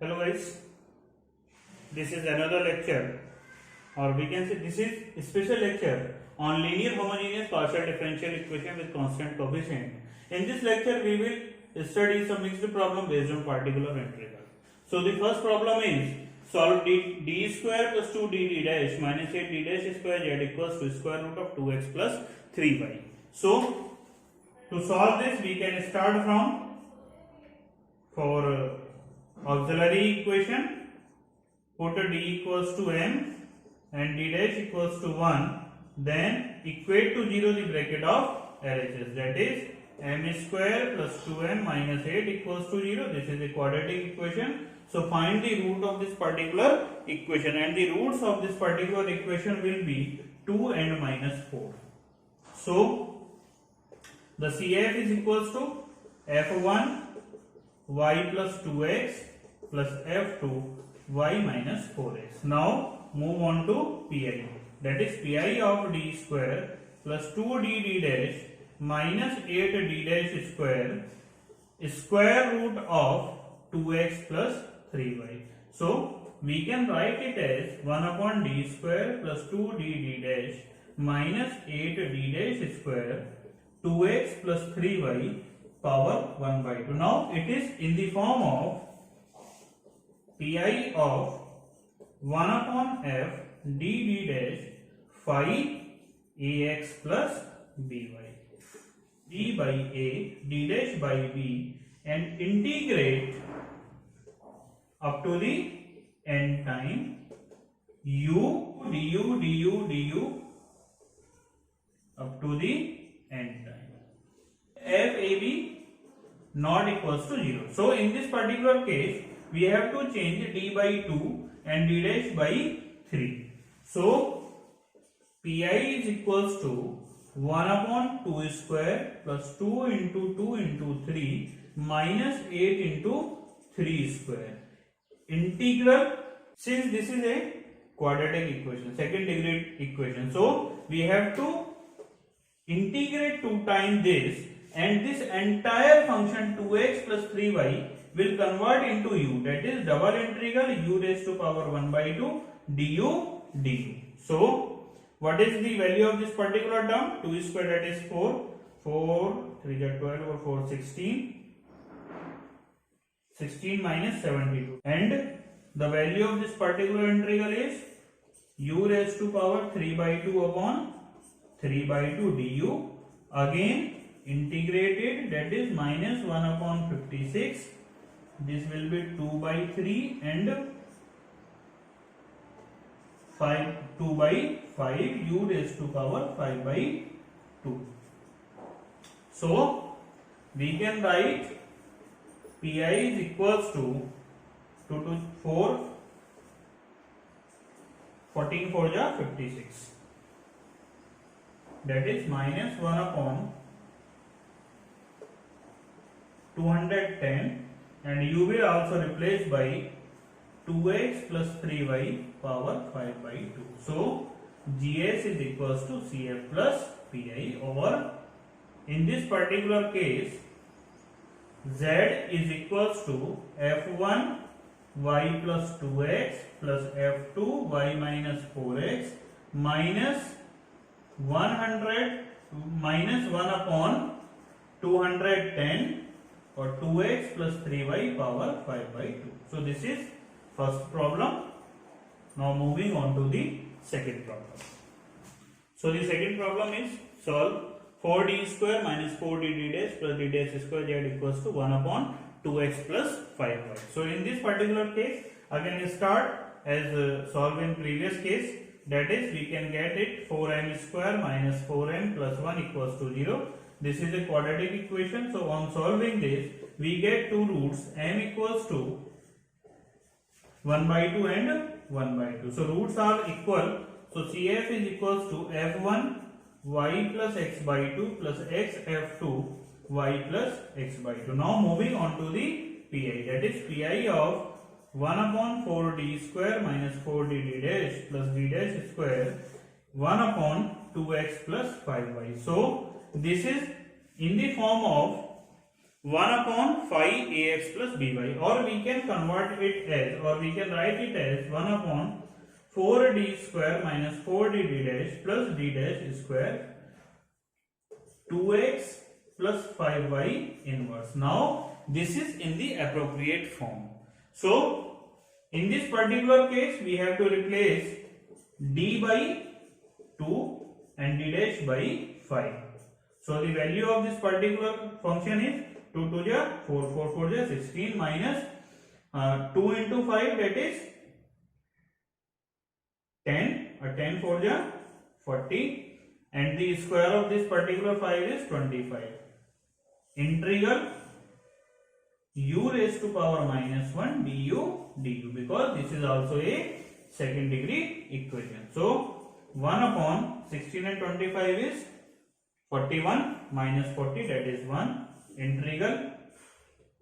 Hello guys, this is another lecture or we can say this is a special lecture on linear homogeneous partial differential equation with constant coefficient. In this lecture we will study some mixed problem based on particular integral. So the first problem is solve d square plus 2dd dash minus 8d dash square z equals to square root of 2x plus 3y. So to solve this we can start from for auxiliary equation, put d equals to m and d dash equals to 1, then equate to 0 the bracket of LHS, that is m square plus 2m minus 8 equals to 0. This is a quadratic equation. So find the root of this particular equation, and the roots of this particular equation will be 2 and minus 4. So the CF is equals to f1 y plus 2x plus f2 y minus 4x. Now move on to pi, that is pi of d square plus 2dd dash minus 8d dash square root of 2x plus 3y. So we can write it as 1 upon d square plus 2dd dash minus 8d dash square 2x plus 3y power 1 by 2. Now it is in the form of pi of 1 upon f dd dash phi ax plus by, d by a, d dash by b, and integrate up to the n time u du up to the n time. FAB not equals to 0. So in this particular case we have to change d by 2 and d dash by 3. So pi is equals to 1 upon 2 square plus 2 into 2 into 3 minus 8 into 3 square. Integral, since this is a quadratic equation, second degree equation, so we have to integrate 2 times this, and this entire function 2x plus 3y will convert into u, that is double integral u raised to power 1 by 2 du du. So what is the value of this particular term? 2 square, that is 4, 3 is 12 or 4 16, 16 minus 72, and the value of this particular integral is u raised to power 3 by 2 upon 3 by 2 du, again integrated, that is minus 1 upon 56, this will be 2 by 3 and 2 by 5 u raised to power 5 by 2. So we can write pi is equals to 2 to 4, 14 4 ja 56, that is minus 1 upon 210, and u will also replace by 2x plus 3y power 5 by 2. So gs is equals to cf plus pi, or in this particular case z is equals to f1 y plus 2x plus f2 y minus 4x minus 100 minus 1 upon 210 or 2x plus 3y power 5 by 2. So this is first problem. Now moving on to the second problem. So the second problem is solve 4d square minus 4dd dash plus d dash square z equals to 1 upon 2x plus 5y. So in this particular case again start as solve in previous case, that is we can get it 4m square minus 4m plus 1 equals to 0. This is a quadratic equation. So on solving this we get two roots, m equals to 1 by 2 and 1 by 2. So roots are equal. So CF is equals to f1 y plus x by 2 plus x f2 y plus x by 2. Now moving on to the pi, that is pi of 1 upon 4d square minus 4dd dash plus d dash square 1 upon 2x plus 5y. So this is in the form of 1 upon phi ax plus by, or we can convert it as, or we can write it as 1 upon 4d square minus 4d dash plus d dash square 2x plus 5y inverse. Now this is in the appropriate form. So in this particular case we have to replace d by 2 and d dash by 5. So the value of this particular function is 2 to the 4, 4 4 the 16 minus 2 into 5, that is 10, 10 4 the 40, and the square of this particular 5 is 25. Integral u raised to power minus 1 du, because this is also a second degree equation. So 1 upon 16 and 25 is 41 minus 40, that is 1. Integral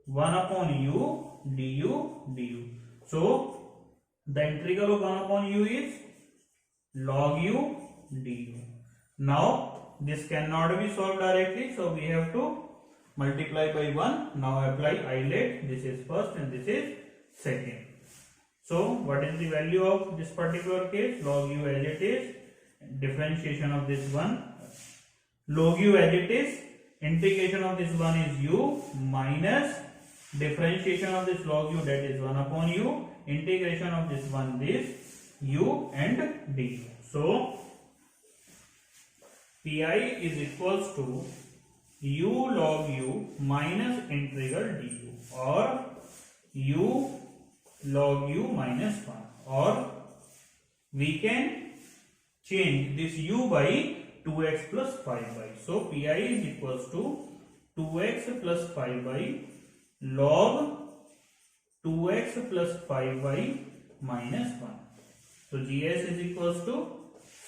1 upon u du. So the integral of 1 upon u is log u du. Now this cannot be solved directly, so we have to multiply by 1. Now apply eyelet. This is first and this is second. So what is the value of this particular case? Log u as it is, differentiation of this one, log u as it is, integration of this one is u minus differentiation of this log u, that is 1 upon u, integration of this one is u and du. So pi is equals to u log u minus integral du, or u log u minus 1, or we can change this u by 2x plus 5y. So pi is equals to 2x plus 5y log 2x plus 5y minus 1. So gs is equals to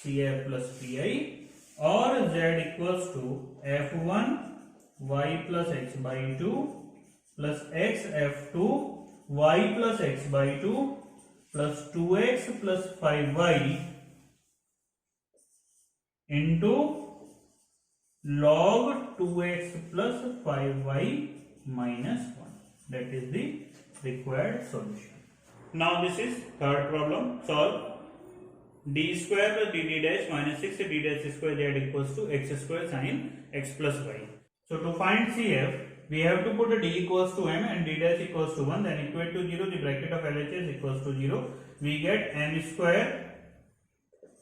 cf plus pi, or z equals to f1 y plus x by 2 plus x f2 y plus x by 2 plus 2x plus 5y into log 2x plus 5y minus 1. That is the required solution. Now this is third problem. Solve d square plus dd dash minus 6d dash square z equals to x square sin x plus y. So to find CF, we have to put a d equals to m and d dash equals to 1, then equate to 0, the bracket of LHS equals to 0. We get m square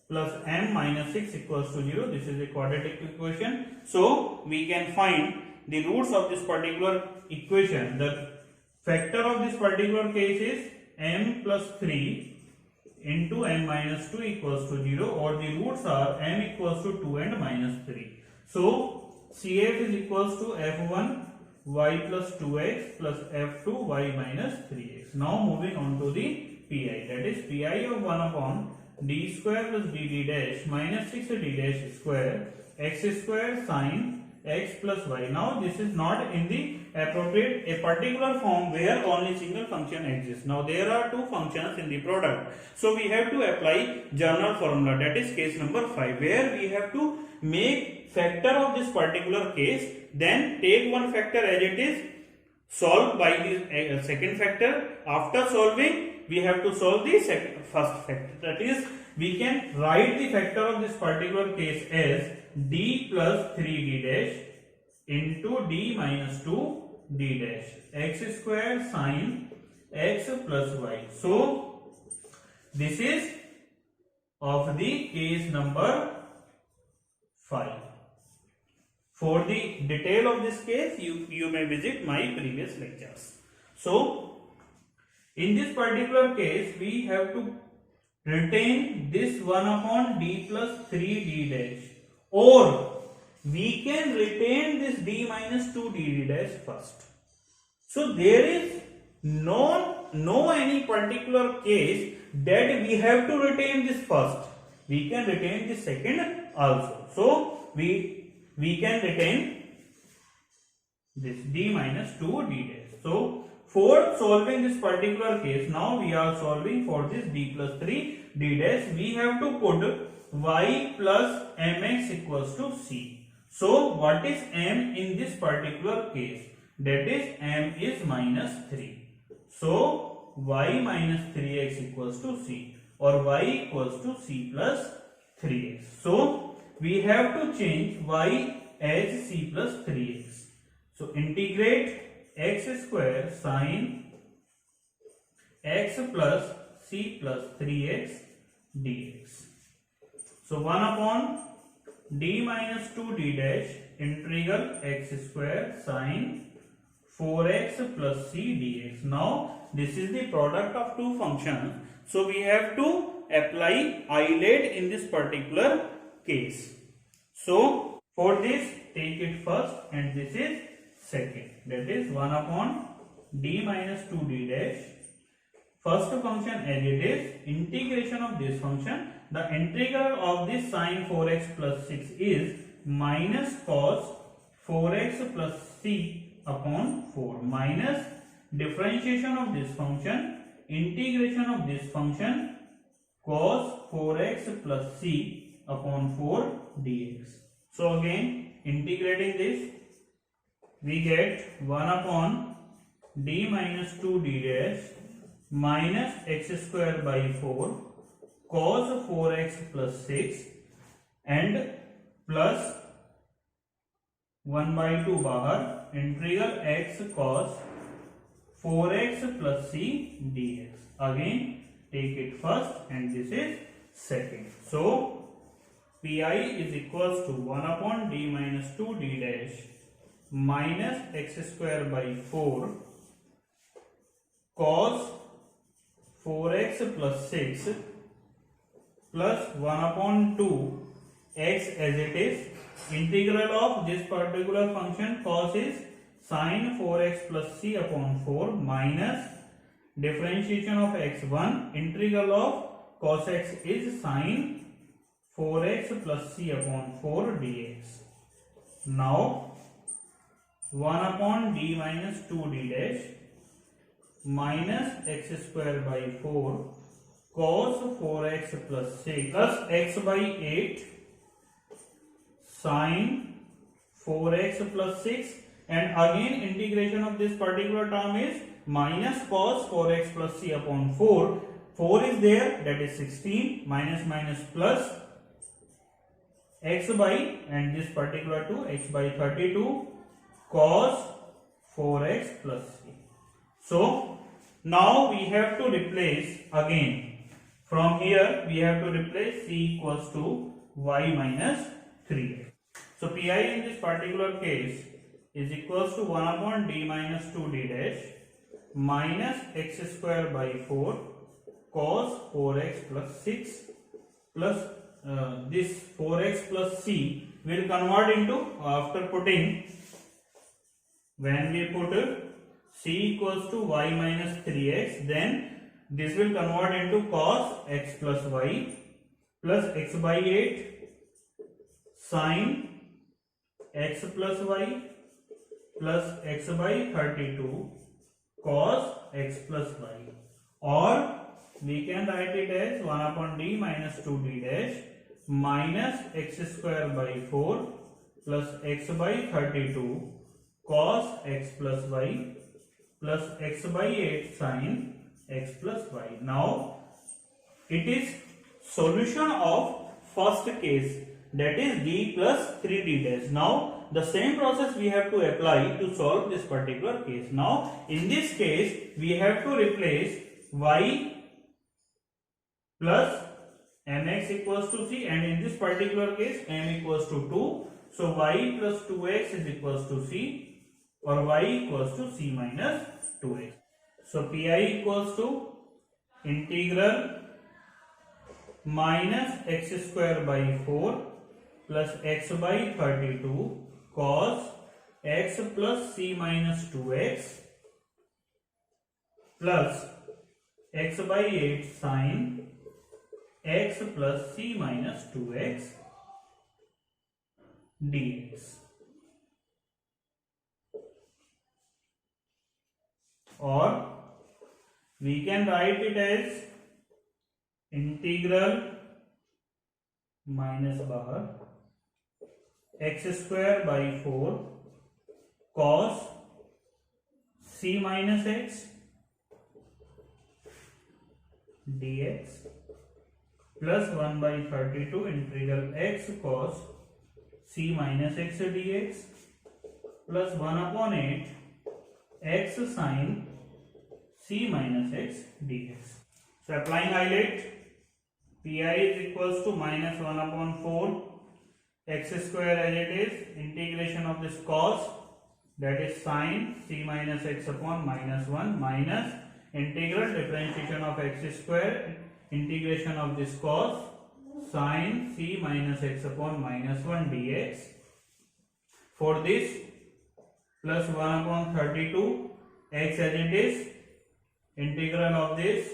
plus m minus 6 equals to 0. This is a quadratic equation. So we can find the roots of this particular equation. The factor of this particular case is m plus 3 into m minus 2 equals to 0, or the roots are m equals to 2 and minus 3. So CF is equals to f1 y plus 2x plus f2 y minus 3x. Now moving on to the pi, that is pi of 1 upon d square plus dd dash minus 6d dash square x square sin x plus y. Now this is not in the appropriate a particular form where only single function exists. Now there are two functions in the product, so we have to apply general formula, that is case number 5, where we have to make factor of this particular case, then take one factor as it is, solve by the second factor. After solving, we have to solve the first factor, that is we can write the factor of this particular case as d plus 3d dash into d minus 2d dash x square sin x plus y. So this is of the case number 5. For the detail of this case, you may visit my previous lectures. So in this particular case, we have to retain this 1 upon d plus 3d dash, or we can retain this d minus 2d dash first. So there is no any particular case that we have to retain this first. We can retain the second also. So we can retain this d minus 2d dash. So for solving this particular case, now we are solving for this d plus 3 d dash, we have to put y plus mx equals to c. So what is m in this particular case? that is m is minus 3. So y minus 3x equals to c, or y equals to c plus 3x. So we have to change y as c plus 3x. So integrate x square sin x plus c plus 3x dx. So 1 upon d minus 2 d dash integral x square sin 4x plus c dx. Now this is the product of two functions. So we have to apply eyelid in this particular case. So for this, take it first and this is second. That is 1 upon d minus 2 d dash. First function as it is, integration of this function. The integral of this sin 4x plus 6 is minus cos 4x plus c upon 4 minus differentiation of this function, integration of this function cos 4x plus c upon 4 dx. So again integrating this, we get 1 upon d minus 2 d dash minus x square by 4 cos 4x plus 6 and plus 1 by 2 बाहर, integral x cos 4x plus c dx. Again take it first and this is second. So pi is equals to 1 upon d minus 2 d dash minus x square by 4 cos 4x plus 6 plus 1 upon 2 x as it is, integral of this particular function cos is sin 4x plus c upon 4 minus differentiation of x1, integral of cos x is sin 4x plus c upon 4 dx. Now 1 upon d minus 2 d dash minus x square by 4 cos 4x plus 6 plus x by 8 sin 4x plus 6, and again integration of this particular term is minus cos 4x plus c upon 4. 4 is there, that is 16, minus minus plus x by, and this particular 2 x by 32 cos 4x plus c. So now we have to replace again, from here we have to replace c equals to y minus 3. So pi in this particular case is equals to 1 upon d minus 2 d dash minus x square by 4 cos 4x plus 6 plus this 4x plus c will convert into, after putting, when we put c equals to y minus 3x, then this will convert into cos x plus y plus x by 8 sin x plus y plus x by 32 cos x plus y, or we can write it as 1 upon d minus 2 d dash minus x square by 4 plus x by 32 cos x plus y plus x by 8 sin x plus y. Now it is solution of first case, that is d plus 3d dash. Now the same process we have to apply to solve this particular case. Now in this case we have to replace y plus mx equals to c, and in this particular case m equals to 2. So y plus 2x is equals to c, or y equals to c minus 2x. So pi equals to integral minus x square by 4 plus x by 32 cos x plus c minus 2x plus x by 8 sin x plus c minus 2x dx. Or we can write it as integral minus bar x square by 4 cos c minus x dx plus 1 by 32 integral x cos c minus x dx plus 1 upon 8 x sin c minus x dx. So applying highlight, pi is equals to minus 1 upon 4 x square as it is, integration of this cos, that is sin c minus x upon minus 1 minus integral differentiation of x square, integration of this cos sin c minus x upon minus 1 dx. For this, plus 1 upon 32 x as it is, integral of this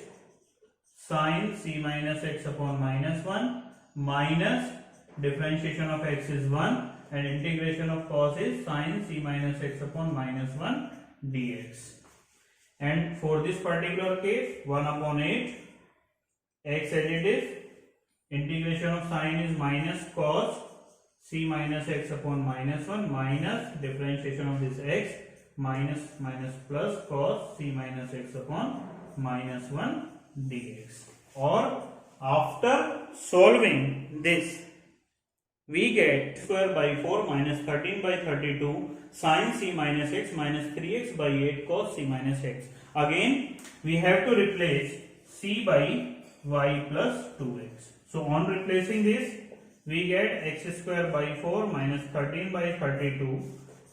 sin c minus x upon minus 1 minus differentiation of x is 1 and integration of cos is sin c minus x upon minus 1 dx. And for this particular case, 1 upon 8 x as it is, integration of sin is minus cos c minus x upon minus 1 minus differentiation of this x minus plus cos c minus x upon minus 1 dx. Or after solving this, we get square by 4 minus 13 by 32 sin c minus x minus 3x by 8 cos c minus x. Again we have to replace c by y plus 2x. So on replacing this, we get x square by 4 minus 13 by 32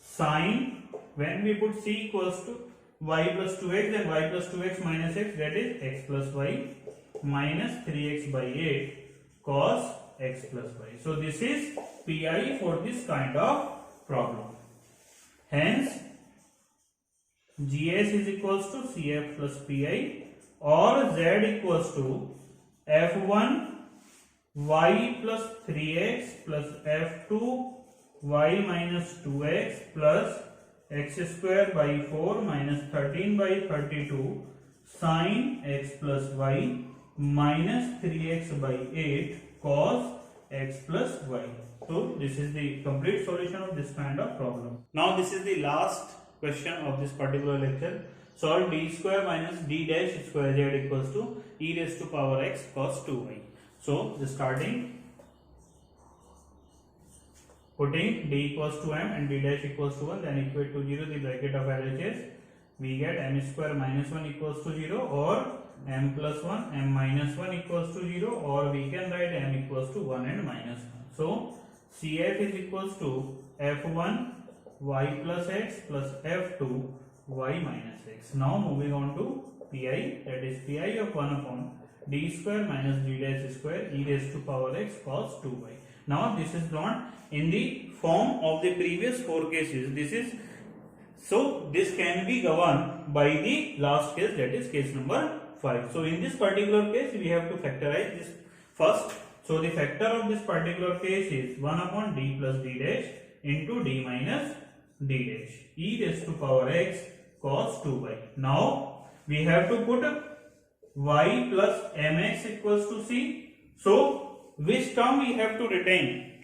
sin, when we put c equals to y plus 2x, then y plus 2x minus x, that is x plus y minus 3x by 8 cos x plus y. So this is pi for this kind of problem. Hence gs is equals to cf plus pi, or z equals to f1 y plus 3x plus f2 y minus 2x plus x square by 4 minus 13 by 32 sin x plus y minus 3x by 8 cos x plus y. So this is the complete solution of this kind of problem. Now this is the last question of this particular lecture. Solve d square minus d dash square z equals to e raised to power x cos 2y. So starting, putting d equals to m and d dash equals to 1, then equate to 0 the bracket of LHS, we get m square minus 1 equals to 0, or m plus 1, m minus 1 equals to 0, or we can write m equals to 1 and minus 1. So CF is equals to f1 y plus x plus f2 y minus x. Now moving on to pi, that is pi of 1 upon d square minus d dash square e raised to power x cos 2y. Now this is not in the form of the previous 4 cases. This is, so this can be governed by the last case, that is case number 5. So in this particular case, we have to factorize this first. So the factor of this particular case is 1 upon d plus d dash into d minus d dash e raised to power x cos 2y. Now we have to put y plus mx equals to c. So which term we have to retain?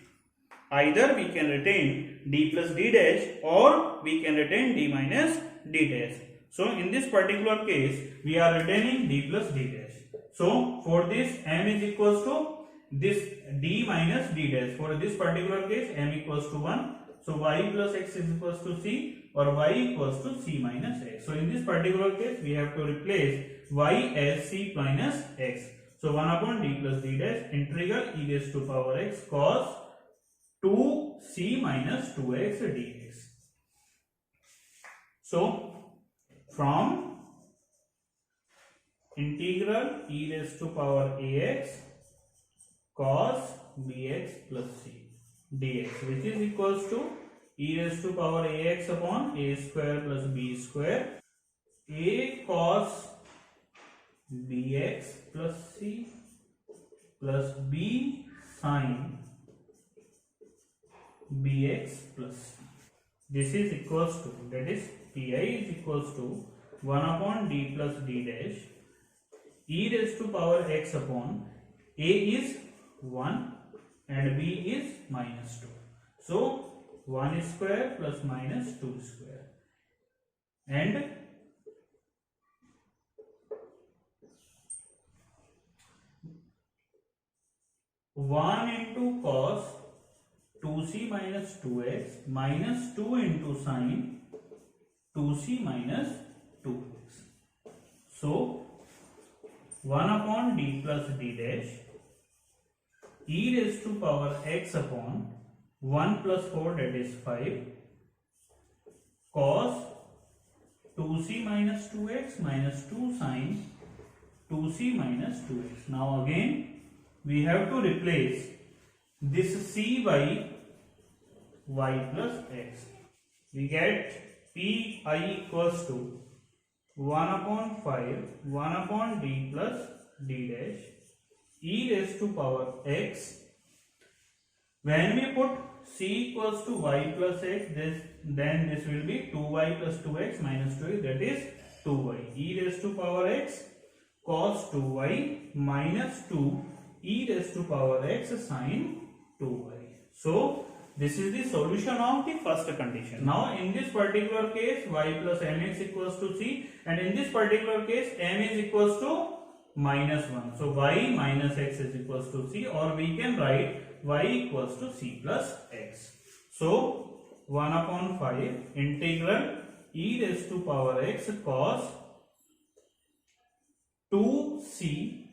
Either we can retain d plus d dash, or we can retain d minus d dash. So in this particular case, we are retaining d plus d dash. So for this, m is equals to this d minus d dash. For this particular case, m equals to 1. So y plus x is equals to c, or y equals to c minus x. So in this particular case, we have to replace y as c minus x. So 1 upon d plus d dash integral e raised to power x cos 2c minus 2x dx. So from integral e raised to power ax cos bx plus c dx, which is equals to e raised to power ax upon a square plus b square, a cos bx plus c plus b sin bx plus c. This is equals to, that is pi is equals to 1 upon d plus d dash e raised to power x upon a is 1 and b is minus 2. So 1 square plus minus 2 square, and 1 into cos 2c minus 2x minus 2 into sin 2c minus 2x. So 1 upon d plus d dash e raised to power x upon 1 plus 4, that is 5, cos 2c minus 2x minus 2 sin 2c minus 2x. Now again we have to replace this c by y plus x. We get pi equals to 1 upon 5 1 upon d plus d dash e raised to power x. When we put c equals to y plus x, then this will be 2y plus 2x minus 2x, that is 2y. E raised to power x cos 2y minus 2 e raised to power x sin 2y. So this is the solution of the first condition. Now in this particular case y plus mx equals to c, and in this particular case m is equals to minus 1. So y minus x is equals to c, or we can write y equals to c plus x. So 1 upon 5 integral e raised to power x cos 2c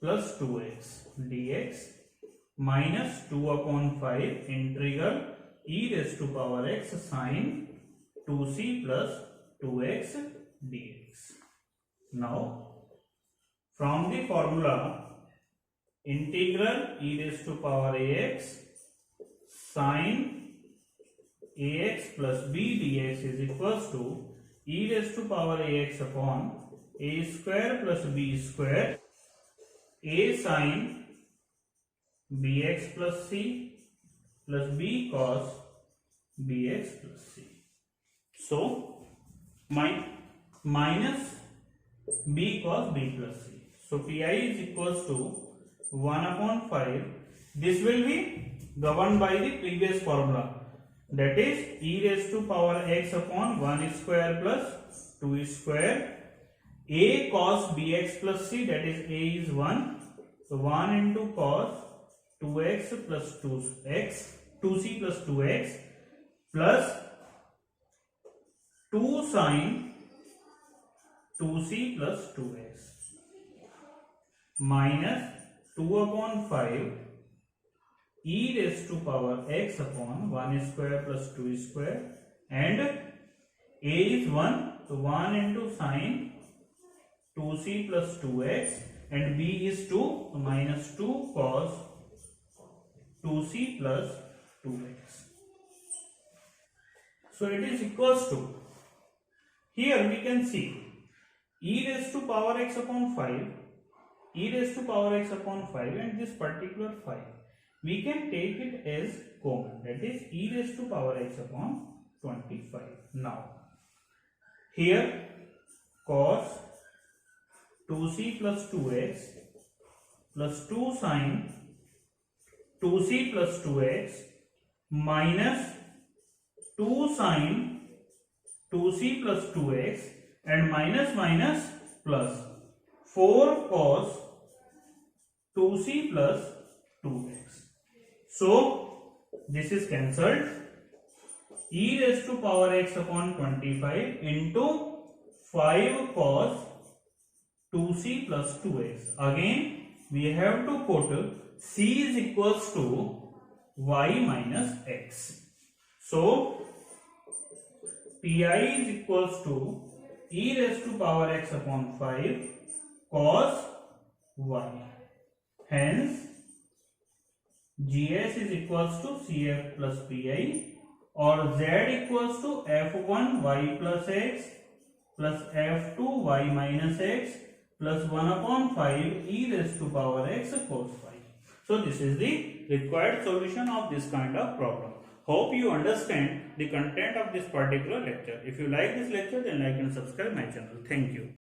plus 2x dx minus 2 upon 5 integral e raised to power x sin 2c plus 2x dx. Now from the formula integral e raised to power ax sin ax plus b dx is equals to e raised to power ax upon a square plus b square a sin bx plus c plus b cos bx plus c. So minus b cos b plus c. So pi is equals to 1 upon 5. This will be governed by the previous formula, that is e raised to power x upon 1 square plus 2 square a cos bx plus c, that is a is 1. So 1 into cos 2x plus 2x 2c plus 2x plus 2 sin 2c plus 2x minus 2 upon 5 e raised to power x upon 1 square plus 2 square, and a is 1, so 1 into sin 2c plus 2x, and b is 2, so minus 2 cos 2c plus 2x. So it is equals to, here we can see e raised to power x upon 5, e raised to power x upon 5, and this particular 5 we can take it as common, that is e raised to power x upon 25. Now here cos 2c plus 2x plus 2 sin 2c plus 2x minus 2 sin 2c plus 2x, and minus minus plus 4 cos 2c plus 2x. So this is cancelled. E raised to power x upon 25 into 5 cos 2c plus 2x. Again we have to put c is equals to y minus x. So pi is equals to e raised to power x upon 5 cos y. Hence gs is equals to cf plus pi, or z equals to f1 y plus x plus f2 y minus x plus 1 upon 5 e raised to power x cos phi. So this is the required solution of this kind of problem. Hope you understand the content of this particular lecture. If you like this lecture, then like and subscribe my channel. Thank you.